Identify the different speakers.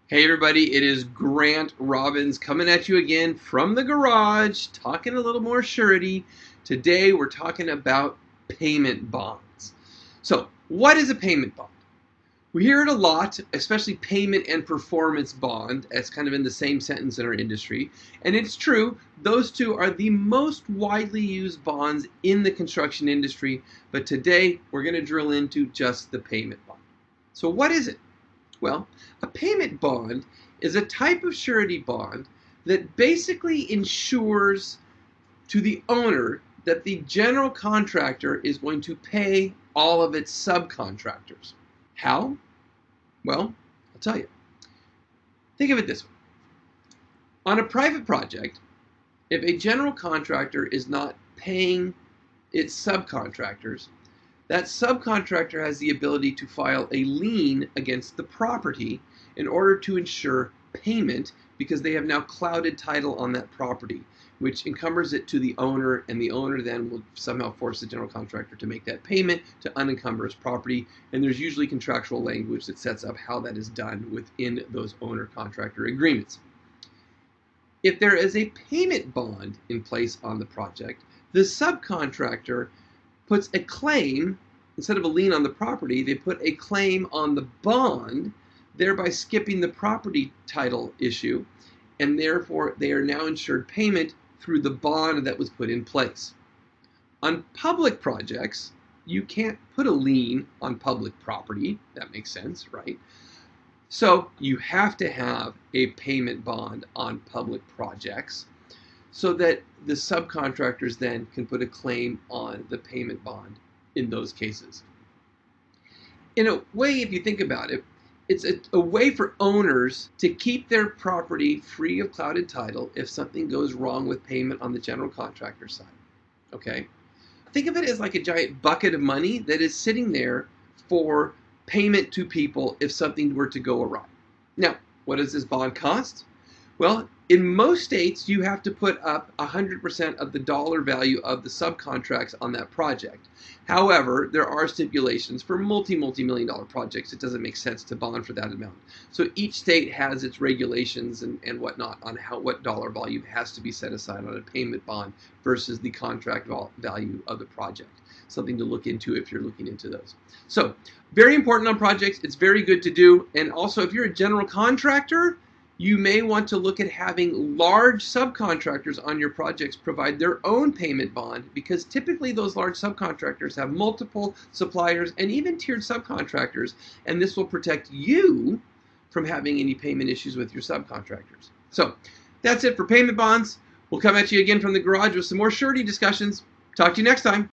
Speaker 1: Hey everybody, it is Grant Robbins coming at you again from the garage, talking a little more surety. Today we're talking about payment bonds. So, what is a payment bond? We hear it a lot, especially payment and performance bond, as kind of in the same sentence in our industry. And it's true, those two are the most widely used bonds in the construction industry. But today we're going to drill into just the payment bond. So, what is it? Well, a payment bond is a type of surety bond that basically ensures to the owner that the general contractor is going to pay all of its subcontractors. How? Well, I'll tell you. Think of it this way. On a private project, if a general contractor is not paying its subcontractors, that subcontractor has the ability to file a lien against the property in order to ensure payment because they have now clouded title on that property, which encumbers it to the owner, and the owner then will somehow force the general contractor to make that payment to unencumber his property. And there's usually contractual language that sets up how that is done within those owner-contractor agreements. If there is a payment bond in place on the project, the subcontractor puts a claim, instead of a lien on the property, they put a claim on the bond, thereby skipping the property title issue, and therefore they are now insured payment through the bond that was put in place. On public projects, you can't put a lien on public property. That makes sense, right? So you have to have a payment bond on public projects so that the subcontractors then can put a claim on the payment bond in those cases. In a way, if you think about it, it's a way for owners to keep their property free of clouded title if something goes wrong with payment on the general contractor side. Okay? Think of it as like a giant bucket of money that is sitting there for payment to people if something were to go awry. Now, what does this bond cost? Well, in most states, you have to put up 100% of the dollar value of the subcontracts on that project. However, there are stipulations for multi-million dollar projects. It doesn't make sense to bond for that amount. So each state has its regulations and whatnot on what dollar volume has to be set aside on a payment bond versus the contract value of the project. Something to look into if you're looking into those. So very important on projects. It's very good to do. And also, if you're a general contractor, you may want to look at having large subcontractors on your projects provide their own payment bond, because typically those large subcontractors have multiple suppliers and even tiered subcontractors, and this will protect you from having any payment issues with your subcontractors. So that's it for payment bonds. We'll come at you again from the garage with some more surety discussions. Talk to you next time.